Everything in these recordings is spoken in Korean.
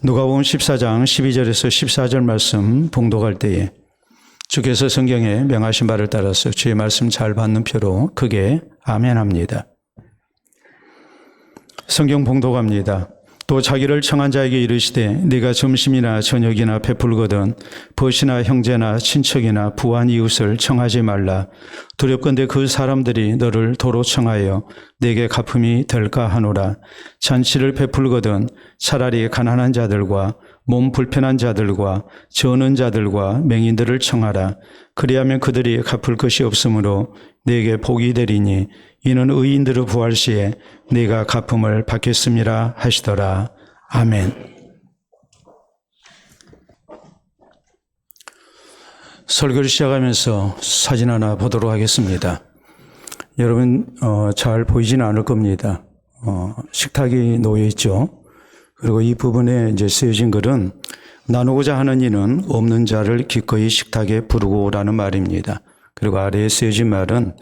누가복음 14장 12절에서 14절 말씀 봉독할 때에 주께서 성경에 명하신 바를 따라서 주의 말씀 잘 받는 표로 크게 아멘합니다. 성경 봉독합니다. 또 자기를 청한 자에게 이르시되 네가 점심이나 저녁이나 베풀거든 벗이나 형제나 친척이나 부한 이웃을 청하지 말라. 두렵건대 그 사람들이 너를 도로 청하여 내게 갚음이 될까 하노라. 잔치를 베풀거든 차라리 가난한 자들과 몸 불편한 자들과 저는 자들과 맹인들을 청하라. 그리하면 그들이 갚을 것이 없으므로 네게 복이 되리니 이는 의인들의 부활 시에 네가 갚음을 받겠음이라 하시더라. 아멘. 설교를 시작하면서 사진 하나 보도록 하겠습니다. 여러분 잘 보이지는 않을 겁니다. 식탁이 놓여 있죠. 그리고 이 부분에 이제 쓰여진 글은 나누고자 하는 이는 없는 자를 기꺼이 식탁에 부르고 오라는 말입니다. 그리고 아래에 쓰여진 말은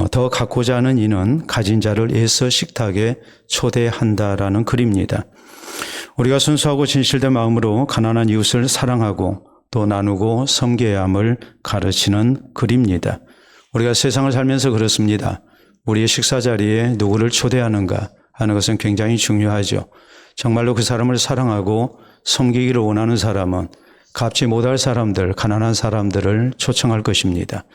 더 갖고자 하는 이는 가진 자를 애써 식탁에 초대한다라는 글입니다. 우리가 순수하고 진실된 마음으로 가난한 이웃을 사랑하고 또 나누고 섬겨야 함을 가르치는 글입니다. 우리가 세상을 살면서 그렇습니다. 우리의 식사 자리에 누구를 초대하는가 하는 것은 굉장히 중요하죠. 정말로 그 사람을 사랑하고 섬기기를 원하는 사람은 갚지 못할 사람들, 가난한 사람들을 초청할 것입니다.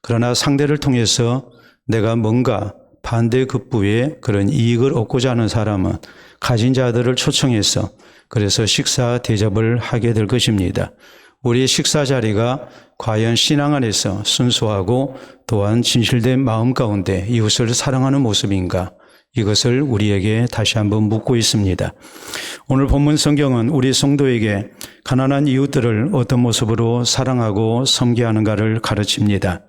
그러나 상대를 통해서 내가 뭔가 반대급부의 그런 이익을 얻고자 하는 사람은 가진 자들을 초청해서 그래서 식사 대접을 하게 될 것입니다. 우리의 식사 자리가 과연 신앙 안에서 순수하고 또한 진실된 마음 가운데 이웃을 사랑하는 모습인가? 이것을 우리에게 다시 한번 묻고 있습니다. 오늘 본문 성경은 우리 성도에게 가난한 이웃들을 어떤 모습으로 사랑하고 섬겨야 하는가를 가르칩니다.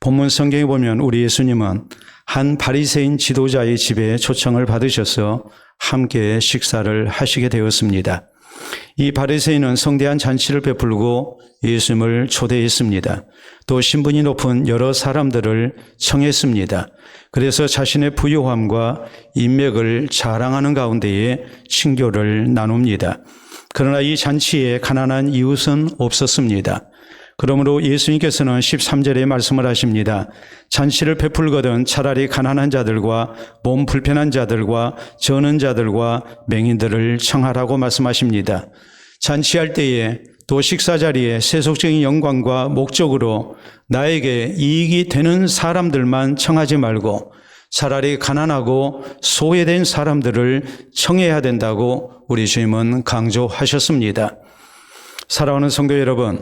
본문 성경에 보면 우리 예수님은 한 바리새인 지도자의 집에 초청을 받으셔서 함께 식사를 하시게 되었습니다. 이 바리새인은 성대한 잔치를 베풀고 예수님을 초대했습니다. 또 신분이 높은 여러 사람들을 청했습니다. 그래서 자신의 부유함과 인맥을 자랑하는 가운데에 친교를 나눕니다. 그러나 이 잔치에 가난한 이웃은 없었습니다. 그러므로 예수님께서는 13절에 말씀을 하십니다. 잔치를 베풀거든 차라리 가난한 자들과 몸 불편한 자들과 저는 자들과 맹인들을 청하라고 말씀하십니다. 잔치할 때에 또 식사 자리에 세속적인 영광과 목적으로 나에게 이익이 되는 사람들만 청하지 말고 차라리 가난하고 소외된 사람들을 청해야 된다고 우리 주님은 강조하셨습니다. 사랑하는 성도 여러분,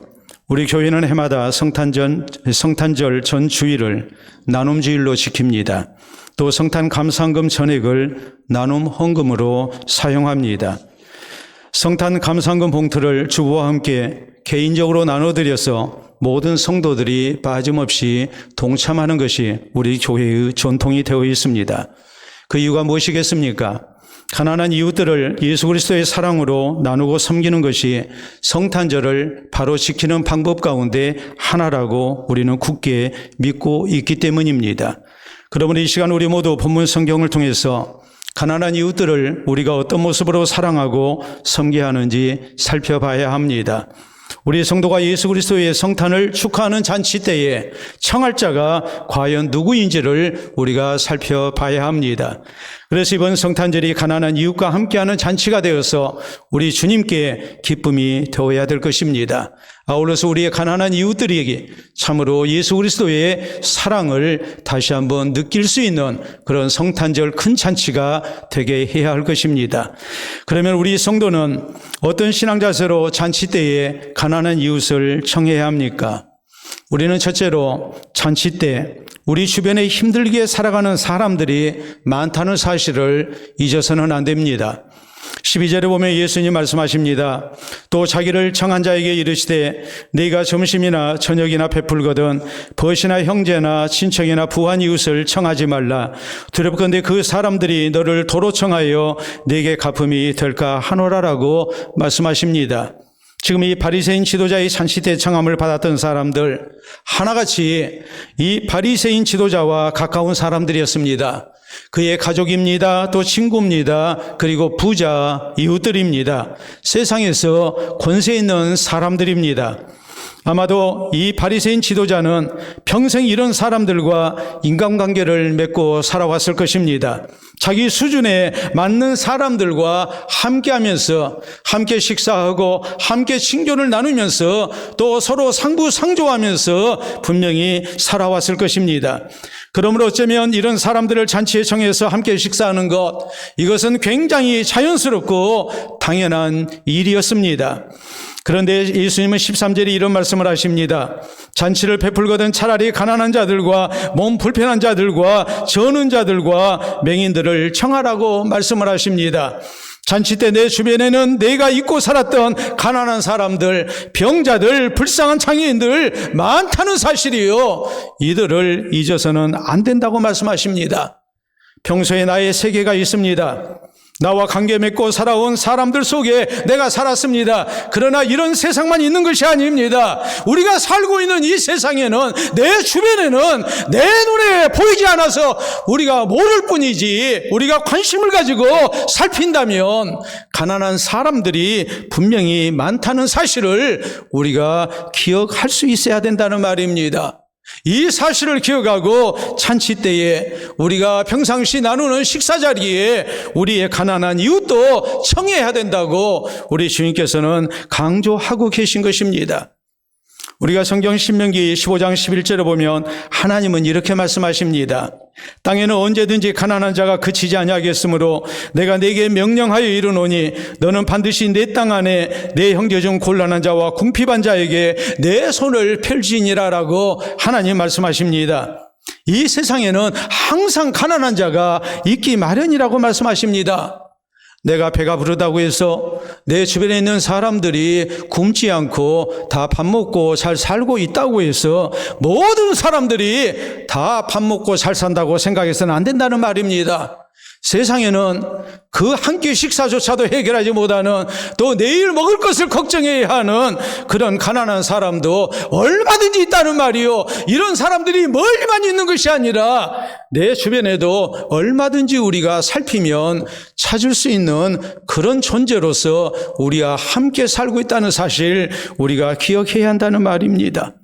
우리 교회는 해마다 성탄절 전 주일을 나눔 주일로 지킵니다. 또 성탄 감사헌금 전액을 나눔 헌금으로 사용합니다. 성탄 감사헌금 봉투를 주부와 함께 개인적으로 나눠드려서 모든 성도들이 빠짐없이 동참하는 것이 우리 교회의 전통이 되어 있습니다. 그 이유가 무엇이겠습니까? 가난한 이웃들을 예수 그리스도의 사랑으로 나누고 섬기는 것이 성탄절을 바로 지키는 방법 가운데 하나라고 우리는 굳게 믿고 있기 때문입니다. 그러므로 이 시간 우리 모두 본문 성경을 통해서 가난한 이웃들을 우리가 어떤 모습으로 사랑하고 섬겨야 하는지 살펴봐야 합니다. 우리 성도가 예수 그리스도의 성탄을 축하하는 잔치 때에 청할 자가 과연 누구인지를 우리가 살펴봐야 합니다. 그래서 이번 성탄절이 가난한 이웃과 함께하는 잔치가 되어서 우리 주님께 기쁨이 되어야 될 것입니다. 아울러서 우리의 가난한 이웃들에게 참으로 예수 그리스도의 사랑을 다시 한번 느낄 수 있는 그런 성탄절 큰 잔치가 되게 해야 할 것입니다. 그러면 우리 성도는 어떤 신앙 자세로 잔치 때에 가난한 이웃을 청해야 합니까? 우리는 첫째로 잔치 때 우리 주변에 힘들게 살아가는 사람들이 많다는 사실을 잊어서는 안 됩니다. 12절에 보면 예수님 말씀하십니다. 또 자기를 청한 자에게 이르시되 네가 점심이나 저녁이나 베풀거든 벗이나 형제나 친척이나 부한 이웃을 청하지 말라. 두렵건대 그 사람들이 너를 도로 청하여 네게 갚음이 될까 하노라라고 말씀하십니다. 지금 이 바리새인 지도자의 잔치 때 청함을 받았던 사람들 하나같이 이 바리새인 지도자와 가까운 사람들이었습니다. 그의 가족입니다. 또 친구입니다. 그리고 부자, 이웃들입니다. 세상에서 권세 있는 사람들입니다. 아마도 이 바리새인 지도자는 평생 이런 사람들과 인간관계를 맺고 살아왔을 것입니다. 자기 수준에 맞는 사람들과 함께하면서 함께 식사하고 함께 친교를 나누면서 또 서로 상부상조하면서 분명히 살아왔을 것입니다. 그러므로 어쩌면 이런 사람들을 잔치에 청해서 함께 식사하는 것, 이것은 굉장히 자연스럽고 당연한 일이었습니다. 그런데 예수님은 13절에 이런 말씀을 하십니다. 잔치를 베풀거든 차라리 가난한 자들과 몸 불편한 자들과 저는 자들과 맹인들을 청하라고 말씀을 하십니다. 잔치 때 내 주변에는 내가 잊고 살았던 가난한 사람들, 병자들, 불쌍한 장애인들 많다는 사실이요. 이들을 잊어서는 안 된다고 말씀하십니다. 평소에 나의 세계가 있습니다. 나와 관계 맺고 살아온 사람들 속에 내가 살았습니다. 그러나 이런 세상만 있는 것이 아닙니다. 우리가 살고 있는 이 세상에는 내 주변에는 내 눈에 보이지 않아서 우리가 모를 뿐이지 우리가 관심을 가지고 살핀다면 가난한 사람들이 분명히 많다는 사실을 우리가 기억할 수 있어야 된다는 말입니다. 이 사실을 기억하고 잔치 때에 우리가 평상시 나누는 식사 자리에 우리의 가난한 이웃도 청해야 된다고 우리 주님께서는 강조하고 계신 것입니다. 우리가 성경 신명기 15장 11절에 보면 하나님은 이렇게 말씀하십니다. 땅에는 언제든지 가난한 자가 그치지 아니하겠으므로 내가 네게 명령하여 이르노니 너는 반드시 내 땅 안에 내 형제 중 곤란한 자와 궁핍한 자에게 내 손을 펼지니라라고 하나님 말씀하십니다. 이 세상에는 항상 가난한 자가 있기 마련이라고 말씀하십니다. 내가 배가 부르다고 해서 내 주변에 있는 사람들이 굶지 않고 다 밥 먹고 잘 살고 있다고 해서 모든 사람들이 다 밥 먹고 잘 산다고 생각해서는 안 된다는 말입니다. 세상에는 그 한 끼 식사조차도 해결하지 못하는 또 내일 먹을 것을 걱정해야 하는 그런 가난한 사람도 얼마든지 있다는 말이요. 이런 사람들이 멀리만 있는 것이 아니라 내 주변에도 얼마든지 우리가 살피면 찾을 수 있는 그런 존재로서 우리가 함께 살고 있다는 사실 우리가 기억해야 한다는 말입니다.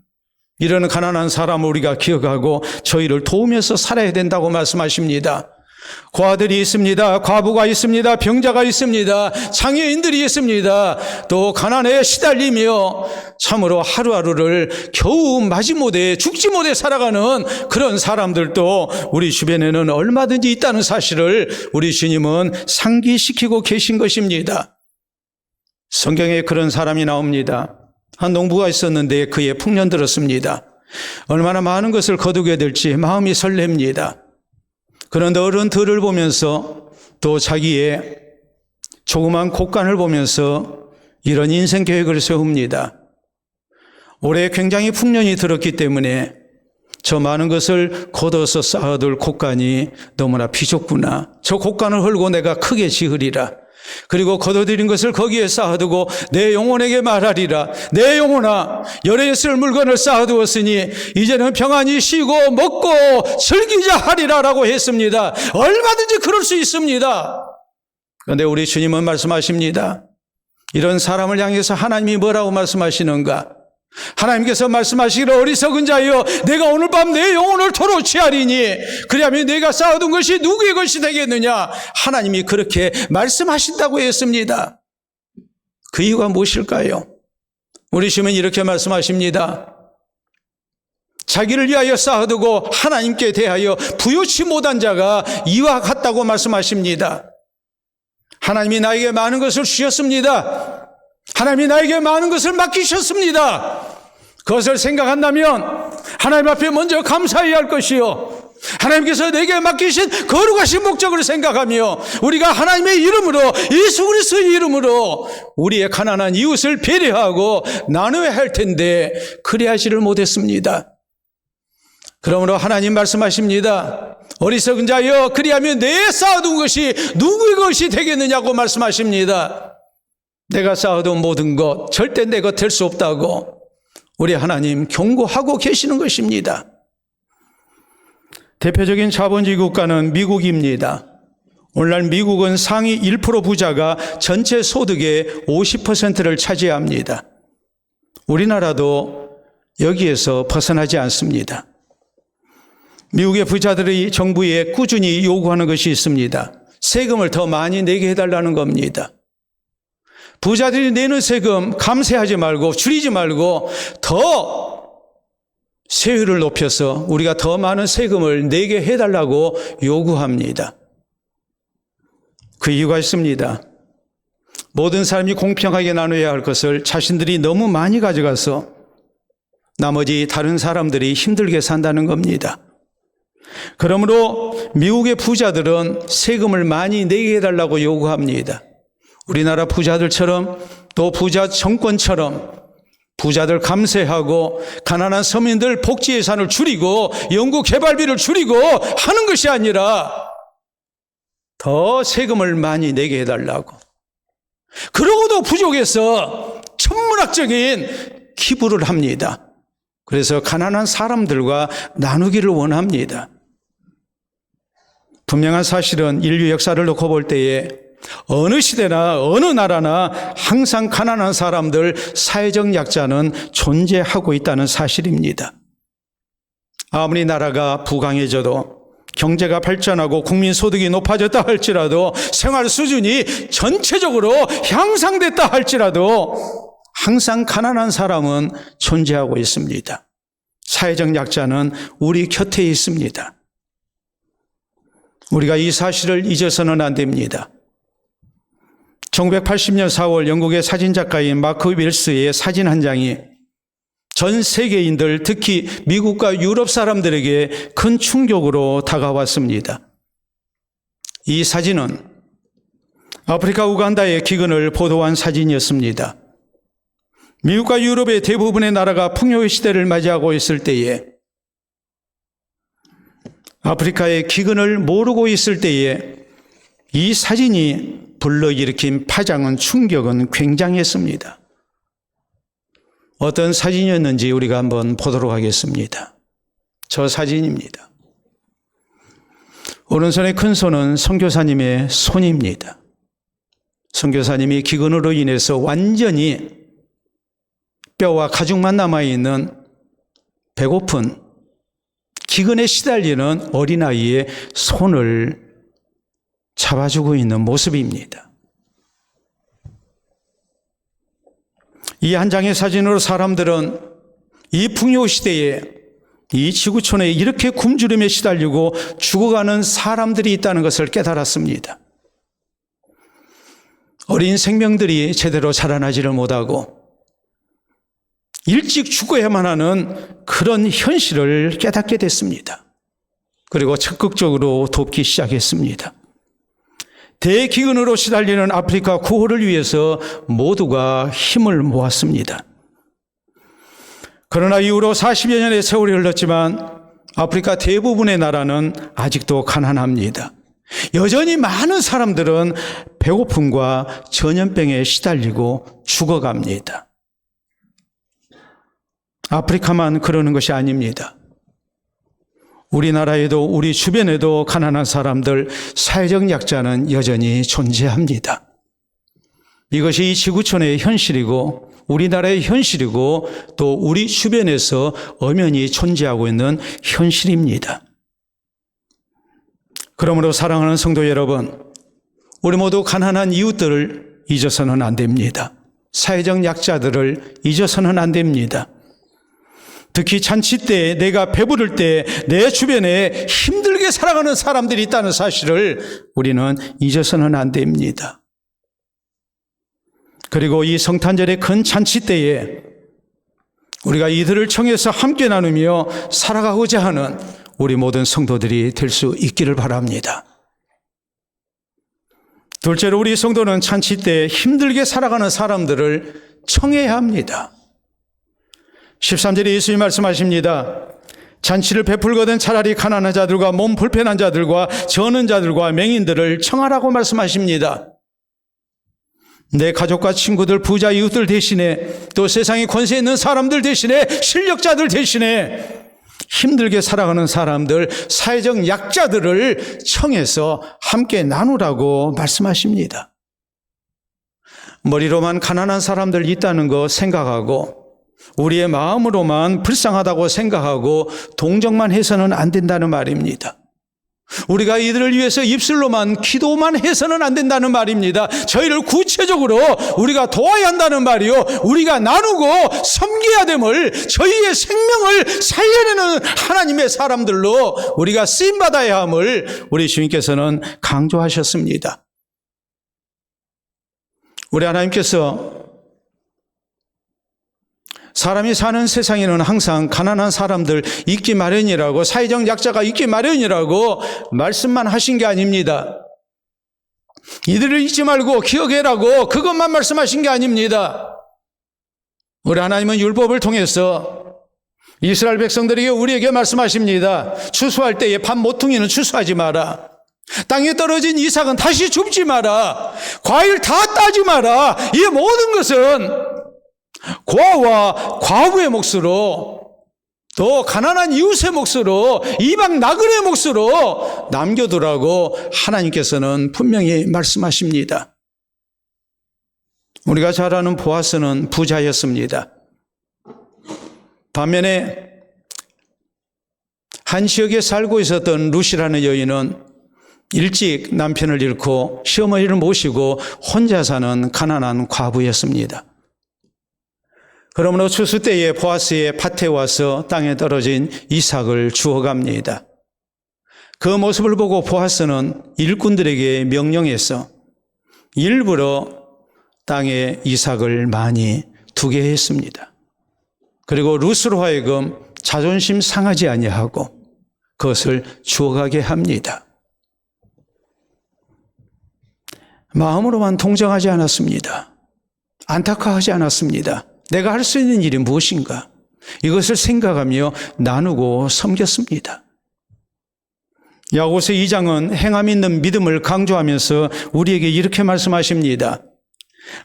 이런 가난한 사람을 우리가 기억하고 저희를 도우면서 살아야 된다고 말씀하십니다. 고아들이 있습니다. 과부가 있습니다. 병자가 있습니다. 장애인들이 있습니다. 또 가난에 시달리며 참으로 하루하루를 겨우 마지못해 죽지 못해 살아가는 그런 사람들도 우리 주변에는 얼마든지 있다는 사실을 우리 주님은 상기시키고 계신 것입니다. 성경에 그런 사람이 나옵니다. 한 농부가 있었는데 그의 풍년 들었습니다. 얼마나 많은 것을 거두게 될지 마음이 설렙니다. 그런데 어른들을 보면서 또 자기의 조그만 곳간을 보면서 이런 인생 계획을 세웁니다. 올해 굉장히 풍년이 들었기 때문에 저 많은 것을 걷어서 쌓아둘 곳간이 너무나 비좁구나. 저 곳간을 헐고 내가 크게 지으리라. 그리고 거둬들인 것을 거기에 쌓아두고 내 영혼에게 말하리라. 내 영혼아, 열에 있을 물건을 쌓아두었으니 이제는 평안히 쉬고 먹고 즐기자 하리라라고 했습니다. 얼마든지 그럴 수 있습니다. 그런데 우리 주님은 말씀하십니다. 이런 사람을 향해서 하나님이 뭐라고 말씀하시는가? 하나님께서 말씀하시기를 어리석은 자여 내가 오늘 밤 내 영혼을 토로 취하리니 그리하면 내가 쌓아둔 것이 누구의 것이 되겠느냐? 하나님이 그렇게 말씀하신다고 했습니다. 그 이유가 무엇일까요? 우리 주님은 이렇게 말씀하십니다. 자기를 위하여 쌓아두고 하나님께 대하여 부요치 못한 자가 이와 같다고 말씀하십니다. 하나님이 나에게 많은 것을 주셨습니다. 하나님이 나에게 많은 것을 맡기셨습니다. 그것을 생각한다면 하나님 앞에 먼저 감사해야 할 것이요, 하나님께서 내게 맡기신 거룩하신 목적을 생각하며 우리가 하나님의 이름으로, 예수 그리스도의 이름으로 우리의 가난한 이웃을 배려하고 나눠야 할 텐데 그리하지를 못했습니다. 그러므로 하나님 말씀하십니다. 어리석은 자여 그리하면 내 쌓아둔 것이 누구의 것이 되겠느냐고 말씀하십니다. 내가 쌓아둔 모든 것 절대 내 것 될 수 없다고 우리 하나님 경고하고 계시는 것입니다. 대표적인 자본주의 국가는 미국입니다. 오늘날 미국은 상위 1% 부자가 전체 소득의 50%를 차지합니다. 우리나라도 여기에서 벗어나지 않습니다. 미국의 부자들이 정부에 꾸준히 요구하는 것이 있습니다. 세금을 더 많이 내게 해달라는 겁니다. 부자들이 내는 세금 감세하지 말고 줄이지 말고 더 세율을 높여서 우리가 더 많은 세금을 내게 해달라고 요구합니다. 그 이유가 있습니다. 모든 사람이 공평하게 나눠야 할 것을 자신들이 너무 많이 가져가서 나머지 다른 사람들이 힘들게 산다는 겁니다. 그러므로 미국의 부자들은 세금을 많이 내게 해달라고 요구합니다. 우리나라 부자들처럼 또 부자 정권처럼 부자들 감세하고 가난한 서민들 복지 예산을 줄이고 연구개발비를 줄이고 하는 것이 아니라 더 세금을 많이 내게 해달라고. 그러고도 부족해서 천문학적인 기부를 합니다. 그래서 가난한 사람들과 나누기를 원합니다. 분명한 사실은 인류 역사를 놓고 볼 때에 어느 시대나 어느 나라나 항상 가난한 사람들, 사회적 약자는 존재하고 있다는 사실입니다. 아무리 나라가 부강해져도 경제가 발전하고 국민 소득이 높아졌다 할지라도 생활 수준이 전체적으로 향상됐다 할지라도 항상 가난한 사람은 존재하고 있습니다. 사회적 약자는 우리 곁에 있습니다. 우리가 이 사실을 잊어서는 안 됩니다. 1980년 4월 영국의 사진작가인 마크 윌스의 사진 한 장이 전 세계인들, 특히 미국과 유럽 사람들에게 큰 충격으로 다가왔습니다. 이 사진은 아프리카 우간다의 기근을 보도한 사진이었습니다. 미국과 유럽의 대부분의 나라가 풍요의 시대를 맞이하고 있을 때에 아프리카의 기근을 모르고 있을 때에 이 사진이 불러일으킨 파장은 충격은 굉장했습니다. 어떤 사진이었는지 우리가 한번 보도록 하겠습니다. 저 사진입니다. 오른손의 큰 손은 선교사님의 손입니다. 선교사님이 기근으로 인해서 완전히 뼈와 가죽만 남아있는 배고픈 기근에 시달리는 어린아이의 손을 잡아주고 있는 모습입니다. 이 한 장의 사진으로 사람들은 이 풍요 시대에 이 지구촌에 이렇게 굶주림에 시달리고 죽어가는 사람들이 있다는 것을 깨달았습니다. 어린 생명들이 제대로 자라나지를 못하고 일찍 죽어야만 하는 그런 현실을 깨닫게 됐습니다. 그리고 적극적으로 돕기 시작했습니다. 대기근으로 시달리는 아프리카 구호를 위해서 모두가 힘을 모았습니다. 그러나 이후로 40여 년의 세월이 흘렀지만 아프리카 대부분의 나라는 아직도 가난합니다. 여전히 많은 사람들은 배고픔과 전염병에 시달리고 죽어갑니다. 아프리카만 그러는 것이 아닙니다. 우리나라에도 우리 주변에도 가난한 사람들, 사회적 약자는 여전히 존재합니다. 이것이 이 지구촌의 현실이고 우리나라의 현실이고 또 우리 주변에서 엄연히 존재하고 있는 현실입니다. 그러므로 사랑하는 성도 여러분, 우리 모두 가난한 이웃들을 잊어서는 안 됩니다. 사회적 약자들을 잊어서는 안 됩니다. 특히 잔치 때, 내가 배부를 때 내 주변에 힘들게 살아가는 사람들이 있다는 사실을 우리는 잊어서는 안 됩니다. 그리고 이 성탄절의 큰 잔치 때에 우리가 이들을 청해서 함께 나누며 살아가고자 하는 우리 모든 성도들이 될 수 있기를 바랍니다. 둘째로 우리 성도는 잔치 때 힘들게 살아가는 사람들을 청해야 합니다. 13절에 예수님이 말씀하십니다. 잔치를 베풀거든 차라리 가난한 자들과 몸 불편한 자들과 저는 자들과 맹인들을 청하라고 말씀하십니다. 내 가족과 친구들, 부자 이웃들 대신에, 또 세상에 권세 있는 사람들 대신에, 실력자들 대신에 힘들게 살아가는 사람들, 사회적 약자들을 청해서 함께 나누라고 말씀하십니다. 머리로만 가난한 사람들 있다는 거 생각하고, 우리의 마음으로만 불쌍하다고 생각하고 동정만 해서는 안 된다는 말입니다. 우리가 이들을 위해서 입술로만 기도만 해서는 안 된다는 말입니다. 저희를 구체적으로 우리가 도와야 한다는 말이요, 우리가 나누고 섬겨야 됨을, 저희의 생명을 살려내는 하나님의 사람들로 우리가 쓰임받아야 함을 우리 주님께서는 강조하셨습니다. 우리 하나님께서 사람이 사는 세상에는 항상 가난한 사람들 있기 마련이라고, 사회적 약자가 있기 마련이라고 말씀만 하신 게 아닙니다. 이들을 잊지 말고 기억해라고 그것만 말씀하신 게 아닙니다. 우리 하나님은 율법을 통해서 이스라엘 백성들에게, 우리에게 말씀하십니다. 추수할 때에 밥 모퉁이는 추수하지 마라. 땅에 떨어진 이삭은 다시 줍지 마라. 과일 다 따지 마라. 이 모든 것은 고아와 과부의 몫으로, 또 가난한 이웃의 몫으로, 이방 나그네의 몫으로 남겨두라고 하나님께서는 분명히 말씀하십니다. 우리가 잘 아는 보아스는 부자였습니다. 반면에 한 지역에 살고 있었던 룻이라는 여인은 일찍 남편을 잃고 시어머니를 모시고 혼자 사는 가난한 과부였습니다. 그러므로 추수 때에 보아스의 밭에 와서 땅에 떨어진 이삭을 주워갑니다. 그 모습을 보고 보아스는 일꾼들에게 명령해서 일부러 땅에 이삭을 많이 두게 했습니다. 그리고 룻으로 하여금 자존심 상하지 아니하고 그것을 주워가게 합니다. 마음으로만 동정하지 않았습니다. 안타까워하지 않았습니다. 내가 할 수 있는 일이 무엇인가? 이것을 생각하며 나누고 섬겼습니다. 야고보서 2장은 행함 있는 믿음을 강조하면서 우리에게 이렇게 말씀하십니다.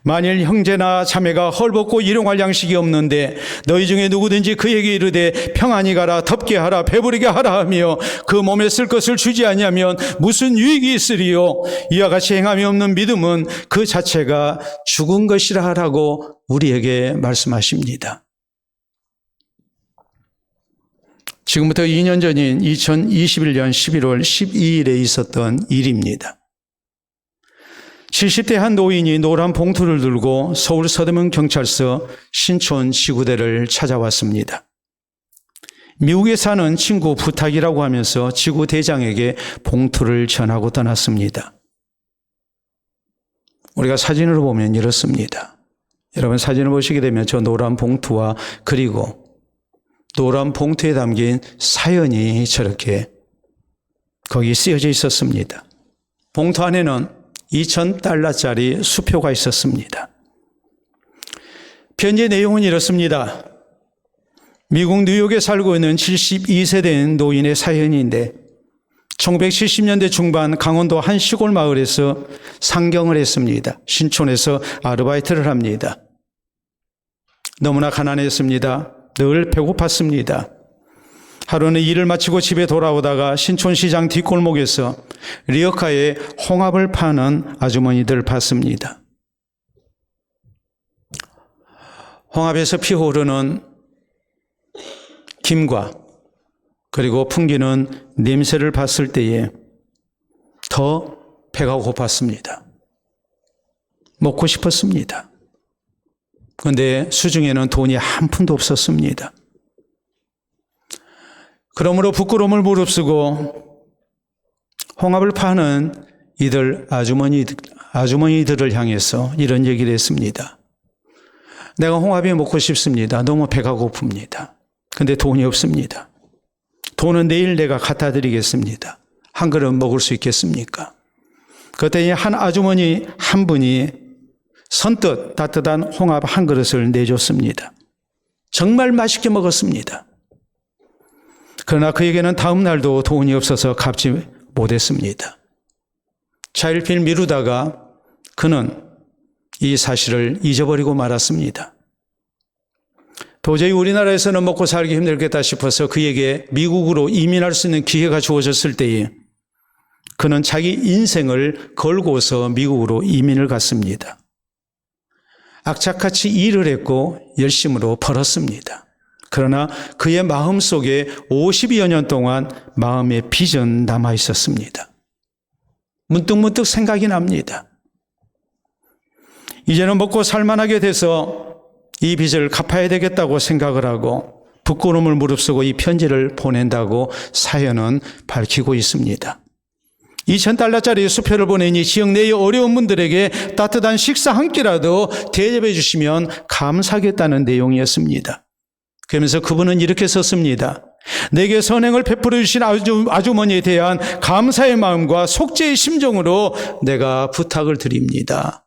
만일 형제나 자매가 헐벗고 일용할 양식이 없는데 너희 중에 누구든지 그에게 이르되 평안히 가라, 덥게 하라, 배부르게 하라 하며 그 몸에 쓸 것을 주지 아니하면 무슨 유익이 있으리요? 이와 같이 행함이 없는 믿음은 그 자체가 죽은 것이라 하라고 우리에게 말씀하십니다. 지금부터 2년 전인 2021년 11월 12일에 있었던 일입니다. 70대 한 노인이 노란 봉투를 들고 서울 서대문 경찰서 신촌 지구대를 찾아왔습니다. 미국에 사는 친구 부탁이라고 하면서 지구대장에게 봉투를 전하고 떠났습니다. 우리가 사진을 보면 이렇습니다. 여러분 사진을 보시게 되면 저 노란 봉투와 그리고 노란 봉투에 담긴 사연이 저렇게 거기 쓰여져 있었습니다. 봉투 안에는 $2,000짜리 수표가 있었습니다. 편지 내용은 이렇습니다. 미국 뉴욕에 살고 있는 72세된 노인의 사연인데 1970년대 중반 강원도 한 시골 마을에서 상경을 했습니다. 신촌에서 아르바이트를 합니다. 너무나 가난했습니다. 늘 배고팠습니다. 하루는 일을 마치고 집에 돌아오다가 신촌시장 뒷골목에서 리어카에 홍합을 파는 아주머니들 봤습니다. 홍합에서 피어오르는 김과 그리고 풍기는 냄새를 봤을 때에 더 배가 고팠습니다. 먹고 싶었습니다. 그런데 수중에는 돈이 한 푼도 없었습니다. 그러므로 부끄러움을 무릅쓰고 홍합을 파는 이들 아주머니들을 향해서 이런 얘기를 했습니다. 내가 홍합이 먹고 싶습니다. 너무 배가 고픕니다. 근데 돈이 없습니다. 돈은 내일 내가 갖다 드리겠습니다. 한 그릇 먹을 수 있겠습니까? 그때 한 아주머니 한 분이 선뜻 따뜻한 홍합 한 그릇을 내줬습니다. 정말 맛있게 먹었습니다. 그러나 그에게는 다음 날도 돈이 없어서 갚지 못했습니다. 차일피일 미루다가 그는 이 사실을 잊어버리고 말았습니다. 도저히 우리나라에서는 먹고 살기 힘들겠다 싶어서 그에게 미국으로 이민할 수 있는 기회가 주어졌을 때에 그는 자기 인생을 걸고서 미국으로 이민을 갔습니다. 악착같이 일을 했고 열심으로 벌었습니다. 그러나 그의 마음속에 50여 년 동안 마음의 빚은 남아 있었습니다. 문득문득 생각이 납니다. 이제는 먹고 살만하게 돼서 이 빚을 갚아야 되겠다고 생각을 하고 부끄러움을 무릅쓰고 이 편지를 보낸다고 사연은 밝히고 있습니다. $2,000짜리 수표를 보내니 지역 내의 어려운 분들에게 따뜻한 식사 한 끼라도 대접해 주시면 감사하겠다는 내용이었습니다. 그러면서 그분은 이렇게 썼습니다. 내게 선행을 베풀어 주신 아주머니에 대한 감사의 마음과 속죄의 심정으로 내가 부탁을 드립니다.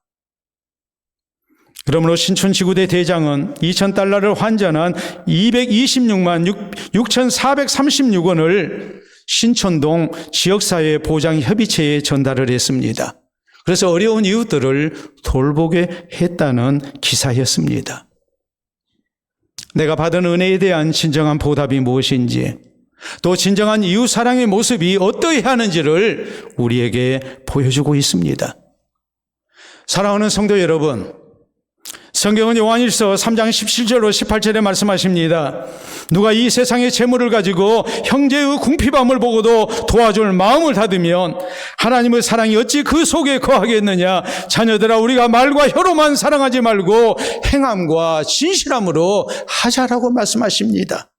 그러므로 신촌지구대 대장은 $2,000를 환전한 226만 6,436원을 신촌동 지역사회 보장협의체에 전달을 했습니다. 그래서 어려운 이웃들을 돌보게 했다는 기사였습니다. 내가 받은 은혜에 대한 진정한 보답이 무엇인지, 또 진정한 이웃 사랑의 모습이 어떠해야 하는지를 우리에게 보여주고 있습니다. 사랑하는 성도 여러분, 성경은 요한일서 3장 17절로 18절에 말씀하십니다. 누가 이 세상의 재물을 가지고 형제의 궁핍함을 보고도 도와줄 마음을 닫으면 하나님의 사랑이 어찌 그 속에 거하겠느냐. 자녀들아, 우리가 말과 혀로만 사랑하지 말고 행함과 진실함으로 하자라고 말씀하십니다.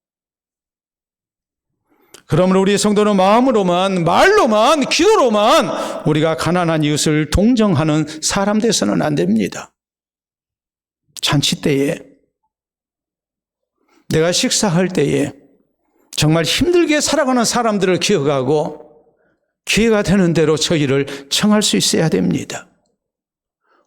그러므로 우리 성도는 마음으로만, 말로만, 기도로만 우리가 가난한 이웃을 동정하는 사람 돼서는 안 됩니다. 잔치 때에, 내가 식사할 때에 정말 힘들게 살아가는 사람들을 기억하고 기회가 되는 대로 저희를 청할 수 있어야 됩니다.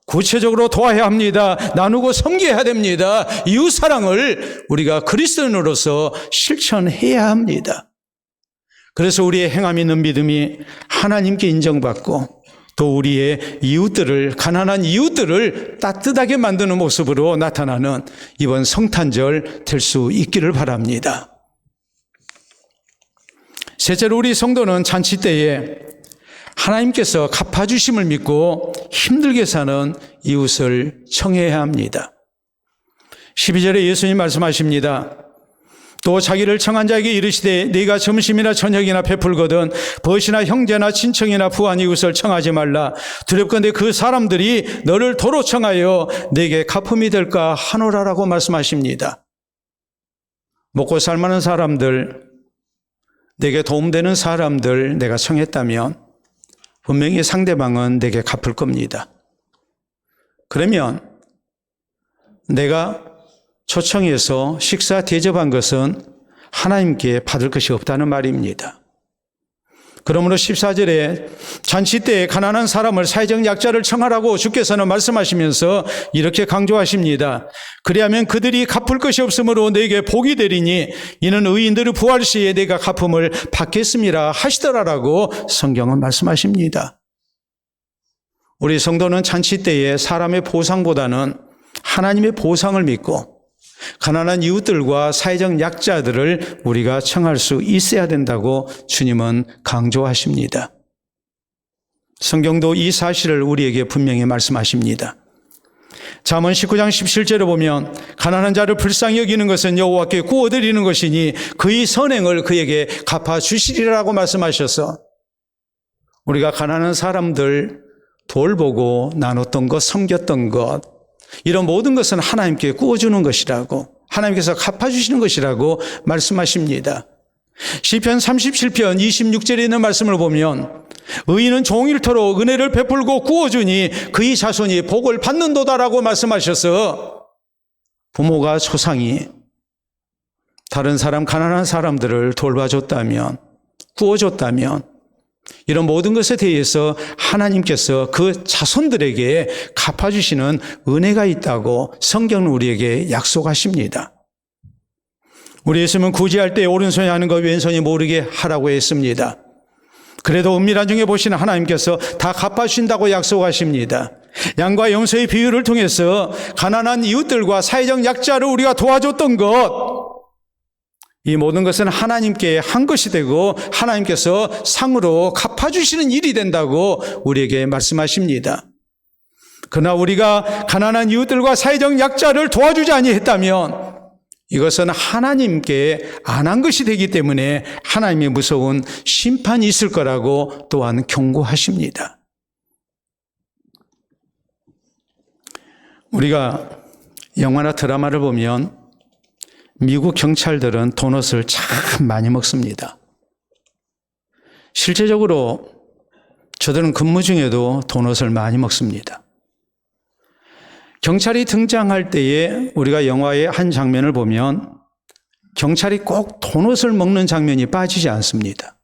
구체적으로 도와야 합니다. 나누고 섬겨야 됩니다. 이웃사랑을 우리가 그리스도인으로서 실천해야 합니다. 그래서 우리의 행함 있는 믿음이 하나님께 인정받고 또 우리의 이웃들을, 가난한 이웃들을 따뜻하게 만드는 모습으로 나타나는 이번 성탄절 될 수 있기를 바랍니다. 셋째로, 우리 성도는 잔치 때에 하나님께서 갚아주심을 믿고 힘들게 사는 이웃을 청해야 합니다. 12절에 예수님 말씀하십니다. 또 자기를 청한 자에게 이르시되 네가 점심이나 저녁이나 베풀거든 벗이나 형제나 친척이나 부한 이웃을 청하지 말라. 두렵건대 그 사람들이 너를 도로 청하여 네게 갚음이 될까 하노라라고 말씀하십니다. 먹고 살만한 사람들, 내게 도움되는 사람들 내가 청했다면 분명히 상대방은 내게 갚을 겁니다. 그러면 내가 초청해서 식사 대접한 것은 하나님께 받을 것이 없다는 말입니다. 그러므로 14절에 잔치 때에 가난한 사람을, 사회적 약자를 청하라고 주께서는 말씀하시면서 이렇게 강조하십니다. 그리하면 그들이 갚을 것이 없으므로 내게 복이 되리니 이는 의인들의 부활 시에 내가 갚음을 받겠음이라 하시더라라고 성경은 말씀하십니다. 우리 성도는 잔치 때에 사람의 보상보다는 하나님의 보상을 믿고 가난한 이웃들과 사회적 약자들을 우리가 청할 수 있어야 된다고 주님은 강조하십니다. 성경도 이 사실을 우리에게 분명히 말씀하십니다. 잠언 19장 17절에 보면 가난한 자를 불쌍히 여기는 것은 여호와께 구워드리는 것이니 그의 선행을 그에게 갚아주시리라고 말씀하셔서 우리가 가난한 사람들 돌보고 나눴던 것, 섬겼던 것, 이런 모든 것은 하나님께 구워주는 것이라고, 하나님께서 갚아주시는 것이라고 말씀하십니다. 시편 37편 26절에 있는 말씀을 보면 의인은 종일토록 은혜를 베풀고 구워주니 그의 자손이 복을 받는도다라고 말씀하셔서 부모가 조상이 다른 사람, 가난한 사람들을 돌봐줬다면, 구워줬다면 이런 모든 것에 대해서 하나님께서 그 자손들에게 갚아주시는 은혜가 있다고 성경은 우리에게 약속하십니다. 우리 예수님은 구제할 때 오른손이 하는 것 왼손이 모르게 하라고 했습니다. 그래도 은밀한 중에 보시는 하나님께서 다 갚아주신다고 약속하십니다. 양과 염소의 비유를 통해서 가난한 이웃들과 사회적 약자를 우리가 도와줬던 것, 이 모든 것은 하나님께 한 것이 되고 하나님께서 상으로 갚아주시는 일이 된다고 우리에게 말씀하십니다. 그러나 우리가 가난한 이웃들과 사회적 약자를 도와주지 아니했다면 이것은 하나님께 안 한 것이 되기 때문에 하나님의 무서운 심판이 있을 거라고 또한 경고하십니다. 우리가 영화나 드라마를 보면 미국 경찰들은 도넛을 참 많이 먹습니다. 실제적으로 저들은 근무 중에도 도넛을 많이 먹습니다. 경찰이 등장할 때에 우리가 영화의 한 장면을 보면 경찰이 꼭 도넛을 먹는 장면이 빠지지 않습니다.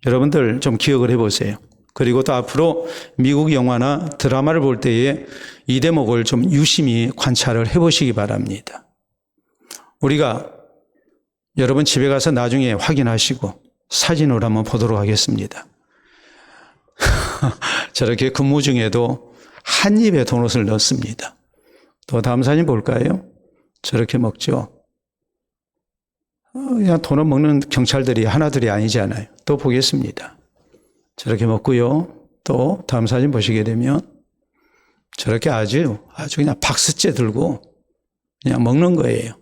여러분들 좀 기억을 해보세요. 그리고 또 앞으로 미국 영화나 드라마를 볼 때에 이 대목을 좀 유심히 관찰을 해보시기 바랍니다. 우리가 여러분 집에 가서 나중에 확인하시고 사진으로 한번 보도록 하겠습니다. 저렇게 근무 중에도 한 입에 도넛을 넣습니다. 또 다음 사진 볼까요? 저렇게 먹죠. 그냥 도넛 먹는 경찰들이 하나둘이 아니잖아요. 또 보겠습니다. 저렇게 먹고요. 또 다음 사진 보시게 되면 저렇게 아주 그냥 박스째 들고 그냥 먹는 거예요.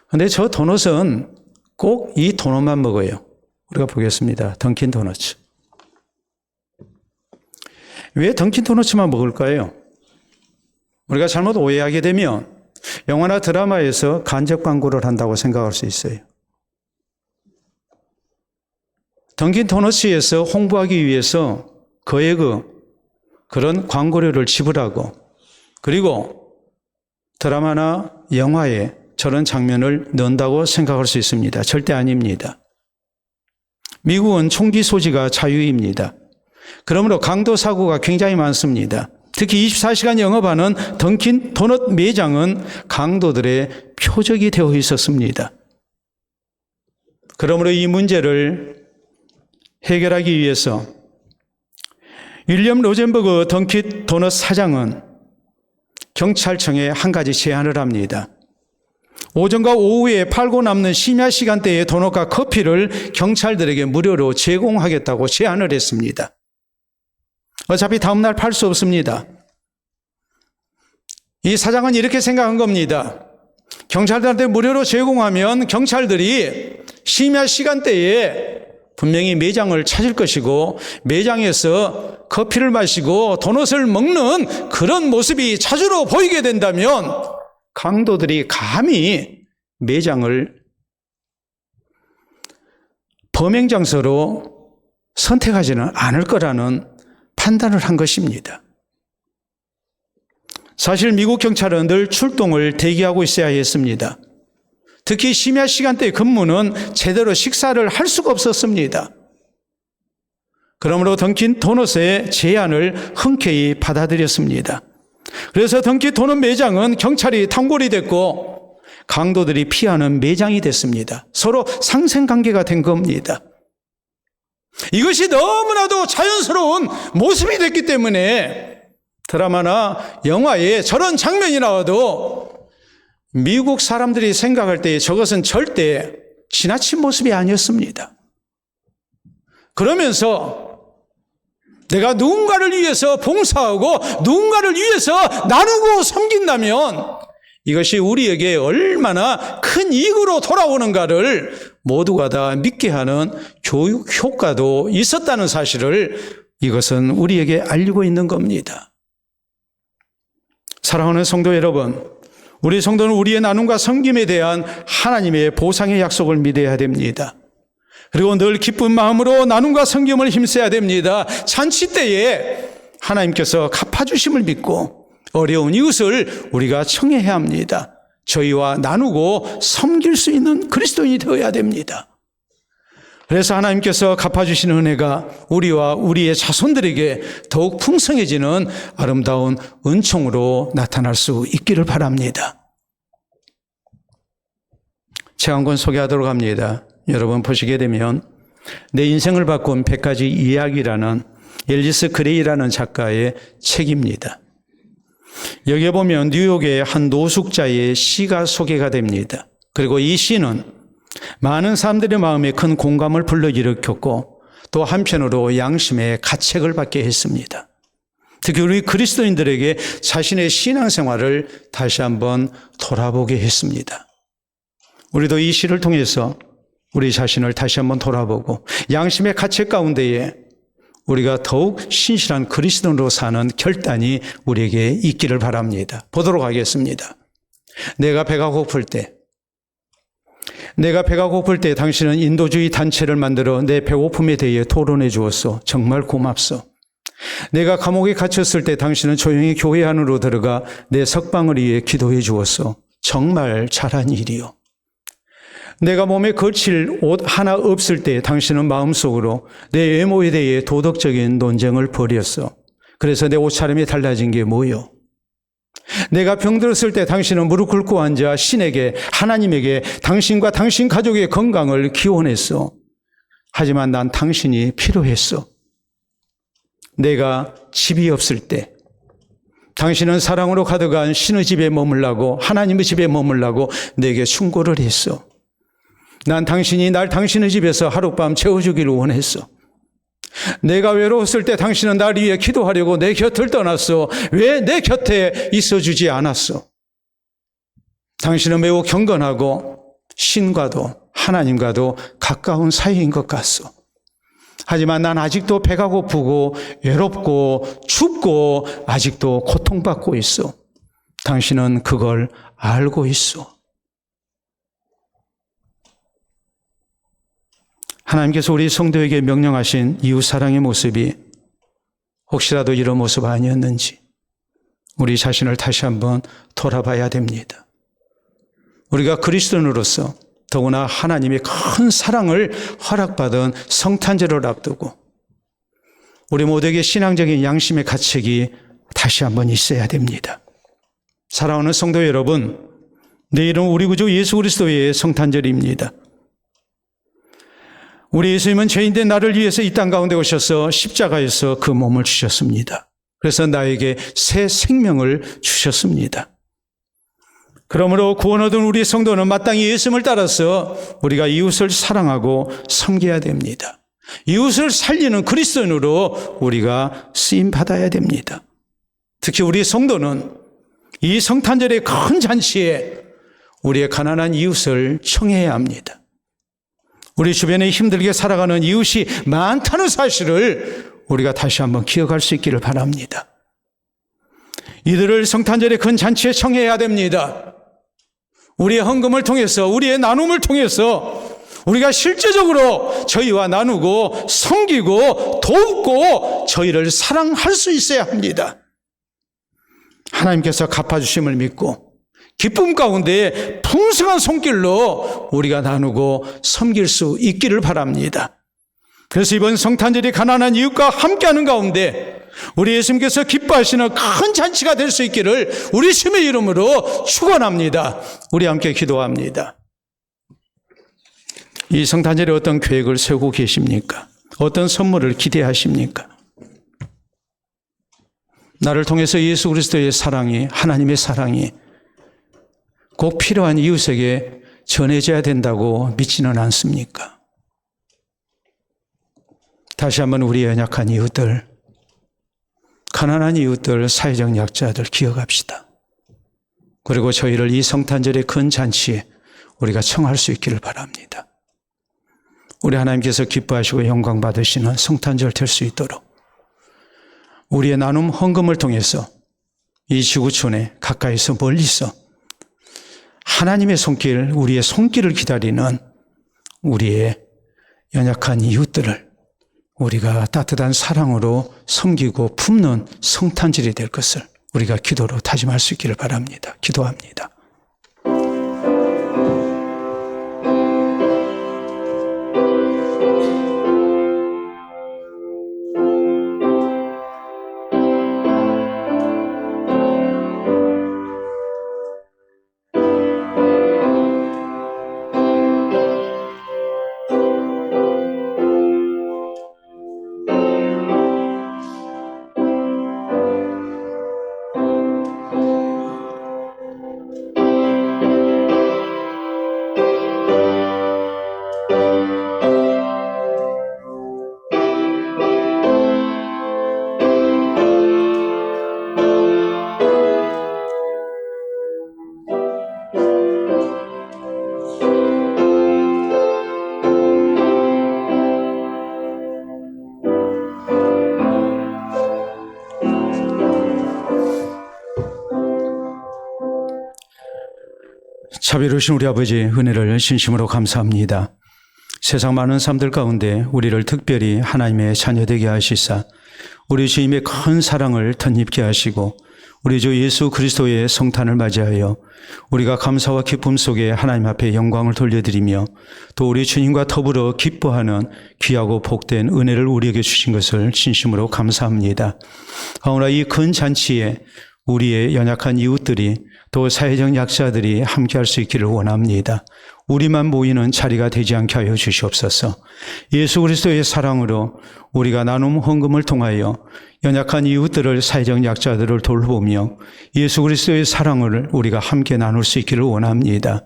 근데 저 도넛은 꼭 이 도넛만 먹어요. 우리가 보겠습니다. 던킨 도넛. 왜 던킨 도넛만 먹을까요? 우리가 잘못 오해하게 되면 영화나 드라마에서 간접 광고를 한다고 생각할 수 있어요. 던킨 도넛에서 홍보하기 위해서 그런 광고료를 지불하고 그리고 드라마나 영화에 저런 장면을 넣는다고 생각할 수 있습니다. 절대 아닙니다. 미국은 총기 소지가 자유입니다. 그러므로 강도 사고가 굉장히 많습니다. 특히 24시간 영업하는 던킨 도넛 매장은 강도들의 표적이 되어 있었습니다. 그러므로 이 문제를 해결하기 위해서 윌리엄 로젠버그 던킨 도넛 사장은 경찰청에 한 가지 제안을 합니다. 오전과 오후에 팔고 남는 심야 시간대에 도넛과 커피를 경찰들에게 무료로 제공하겠다고 제안을 했습니다. 어차피 다음날 팔 수 없습니다. 이 사장은 이렇게 생각한 겁니다. 경찰들한테 무료로 제공하면 경찰들이 심야 시간대에 분명히 매장을 찾을 것이고 매장에서 커피를 마시고 도넛을 먹는 그런 모습이 자주로 보이게 된다면 강도들이 감히 매장을 범행 장소로 선택하지는 않을 거라는 판단을 한 것입니다. 사실 미국 경찰은 늘 출동을 대기하고 있어야 했습니다. 특히 심야 시간대 근무는 제대로 식사를 할 수가 없었습니다. 그러므로 던킨 도넛의 제안을 흔쾌히 받아들였습니다. 그래서 던킨 도넛 매장은 경찰이 단골이 됐고 강도들이 피하는 매장이 됐습니다. 서로 상생관계가 된 겁니다. 이것이 너무나도 자연스러운 모습이 됐기 때문에 드라마나 영화에 저런 장면이 나와도 미국 사람들이 생각할 때 저것은 절대 지나친 모습이 아니었습니다. 그러면서 내가 누군가를 위해서 봉사하고 누군가를 위해서 나누고 섬긴다면 이것이 우리에게 얼마나 큰 이익으로 돌아오는가를 모두가 다 믿게 하는 교육 효과도 있었다는 사실을 이것은 우리에게 알리고 있는 겁니다. 사랑하는 성도 여러분, 우리 성도는 우리의 나눔과 섬김에 대한 하나님의 보상의 약속을 믿어야 됩니다. 그리고 늘 기쁜 마음으로 나눔과 섬김을 힘써야 됩니다. 잔치 때에 하나님께서 갚아주심을 믿고 어려운 이웃을 우리가 청해야 합니다. 저희와 나누고 섬길 수 있는 그리스도인이 되어야 됩니다. 그래서 하나님께서 갚아주시는 은혜가 우리와 우리의 자손들에게 더욱 풍성해지는 아름다운 은총으로 나타날 수 있기를 바랍니다. 책 한 권 소개하도록 합니다. 여러분 보시게 되면 내 인생을 바꾼 100가지 이야기라는 앨리스 그레이라는 작가의 책입니다. 여기에 보면 뉴욕의 한 노숙자의 시가 소개가 됩니다. 그리고 이 시는 많은 사람들의 마음에 큰 공감을 불러일으켰고 또 한편으로 양심의 가책을 받게 했습니다. 특히 우리 그리스도인들에게 자신의 신앙생활을 다시 한번 돌아보게 했습니다. 우리도 이 시를 통해서 우리 자신을 다시 한번 돌아보고 양심의 가책 가운데에 우리가 더욱 신실한 그리스도인으로 사는 결단이 우리에게 있기를 바랍니다. 보도록 하겠습니다. 내가 배가 고플 때 당신은 인도주의 단체를 만들어 내 배고픔에 대해 토론해 주었소. 정말 고맙소. 내가 감옥에 갇혔을 때 당신은 조용히 교회 안으로 들어가 내 석방을 위해 기도해 주었소. 정말 잘한 일이요. 내가 몸에 걸칠 옷 하나 없을 때 당신은 마음속으로 내 외모에 대해 도덕적인 논쟁을 벌였어. 그래서 내 옷차림이 달라진 게 뭐요? 내가 병들었을 때 당신은 무릎 꿇고 앉아 신에게, 하나님에게 당신과 당신 가족의 건강을 기원했어. 하지만 난 당신이 필요했어. 내가 집이 없을 때 당신은 사랑으로 가득한 신의 집에 머물라고, 하나님의 집에 머물라고 내게 충고를 했어. 난 당신이 날 당신의 집에서 하룻밤 재워주기를 원했어. 내가 외로웠을 때 당신은 날 위해 기도하려고 내 곁을 떠났어. 왜 내 곁에 있어주지 않았어? 당신은 매우 경건하고 신과도 하나님과도 가까운 사이인 것 같소. 하지만 난 아직도 배가 고프고 외롭고 춥고 아직도 고통받고 있어. 당신은 그걸 알고 있어. 하나님께서 우리 성도에게 명령하신 이웃사랑의 모습이 혹시라도 이런 모습 아니었는지 우리 자신을 다시 한번 돌아봐야 됩니다. 우리가 그리스도인으로서 더구나 하나님의 큰 사랑을 허락받은 성탄절을 앞두고 우리 모두에게 신앙적인 양심의 가책이 다시 한번 있어야 됩니다. 사랑하는 성도 여러분, 내일은 우리 구주 예수 그리스도의 성탄절입니다. 우리 예수님은 죄인된 나를 위해서 이 땅 가운데 오셔서 십자가에서 그 몸을 주셨습니다. 그래서 나에게 새 생명을 주셨습니다. 그러므로 구원 얻은 우리 성도는 마땅히 예수님을 따라서 우리가 이웃을 사랑하고 섬겨야 됩니다. 이웃을 살리는 그리스도인으로 우리가 쓰임받아야 됩니다. 특히 우리 성도는 이 성탄절의 큰 잔치에 우리의 가난한 이웃을 청해야 합니다. 우리 주변에 힘들게 살아가는 이웃이 많다는 사실을 우리가 다시 한번 기억할 수 있기를 바랍니다. 이들을 성탄절의 큰 잔치에 청해야 됩니다. 우리의 헌금을 통해서, 우리의 나눔을 통해서 우리가 실제적으로 저희와 나누고 섬기고 돕고 저희를 사랑할 수 있어야 합니다. 하나님께서 갚아주심을 믿고 기쁨 가운데 풍성한 손길로 우리가 나누고 섬길 수 있기를 바랍니다. 그래서 이번 성탄절이 가난한 이웃과 함께하는 가운데 우리 예수님께서 기뻐하시는 큰 잔치가 될 수 있기를 우리 주님의 이름으로 축원합니다. 우리 함께 기도합니다. 이 성탄절에 어떤 계획을 세우고 계십니까? 어떤 선물을 기대하십니까? 나를 통해서 예수 그리스도의 사랑이, 하나님의 사랑이 꼭 필요한 이웃에게 전해져야 된다고 믿지는 않습니까? 다시 한번 우리 연약한 이웃들, 가난한 이웃들, 사회적 약자들 기억합시다. 그리고 저희를 이 성탄절의 큰 잔치에 우리가 청할 수 있기를 바랍니다. 우리 하나님께서 기뻐하시고 영광 받으시는 성탄절 될 수 있도록 우리의 나눔 헌금을 통해서 이 지구촌에 가까이서 멀리서 하나님의 손길, 우리의 손길을 기다리는 우리의 연약한 이웃들을 우리가 따뜻한 사랑으로 섬기고 품는 성탄절이 될 것을 우리가 기도로 다짐할 수 있기를 바랍니다. 기도합니다. 자비로우신 우리 아버지 은혜를 진심으로 감사합니다. 세상 많은 사람들 가운데 우리를 특별히 하나님의 자녀되게 하시사 우리 주님의 큰 사랑을 덧입게 하시고 우리 주 예수 그리스도의 성탄을 맞이하여 우리가 감사와 기쁨 속에 하나님 앞에 영광을 돌려드리며 또 우리 주님과 더불어 기뻐하는 귀하고 복된 은혜를 우리에게 주신 것을 진심으로 감사합니다. 그러나 이 큰 잔치에 우리의 연약한 이웃들이 또 사회적 약자들이 함께할 수 있기를 원합니다. 우리만 모이는 자리가 되지 않게 하여 주시옵소서. 예수 그리스도의 사랑으로 우리가 나눔 헌금을 통하여 연약한 이웃들을, 사회적 약자들을 돌보며 예수 그리스도의 사랑을 우리가 함께 나눌 수 있기를 원합니다.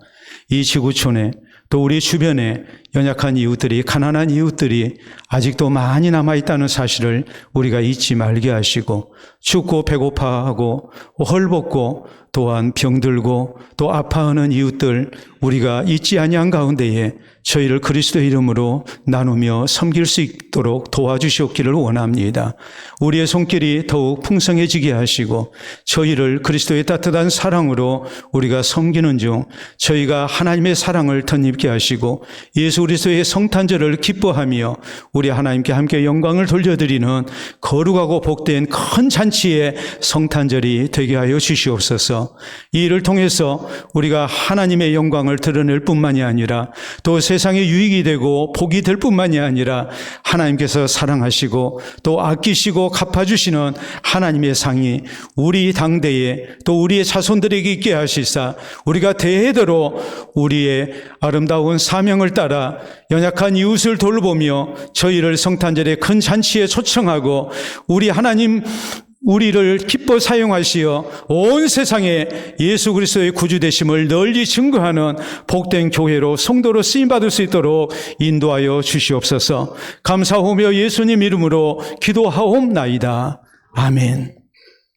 이 지구촌에 또 우리 주변에 연약한 이웃들이, 가난한 이웃들이 아직도 많이 남아있다는 사실을 우리가 잊지 말게 하시고 춥고 배고파하고 헐벗고 또한 병들고 또 아파하는 이웃들 우리가 잊지 아니한 가운데에 저희를 그리스도의 이름으로 나누며 섬길 수 있도록 도와주시옵기를 원합니다. 우리의 손길이 더욱 풍성해지게 하시고 저희를 그리스도의 따뜻한 사랑으로 우리가 섬기는 중 저희가 하나님의 사랑을 덧입게 하시고 예수 그리스도의 성탄절을 기뻐하며 우리 하나님께 함께 영광을 돌려드리는 거룩하고 복된 큰 잔치의 성탄절이 되게 하여 주시옵소서. 이 일을 통해서 우리가 하나님의 영광을 드러낼 뿐만이 아니라 또 세상에 유익이 되고 복이 될 뿐만이 아니라 하나님께서 사랑하시고 또 아끼시고 갚아주시는 하나님의 상이 우리 당대에 또 우리의 자손들에게 있게 하시사 우리가 대대로 우리의 아름다운 사명을 따라 연약한 이웃을 돌보며 저희를 성탄절의 큰 잔치에 초청하고 우리 하나님 우리를 기뻐 사용하시어 온 세상에 예수 그리스도의 구주되심을 널리 증거하는 복된 교회로 성도로 쓰임받을 수 있도록 인도하여 주시옵소서. 감사하며 예수님 이름으로 기도하옵나이다. 아멘.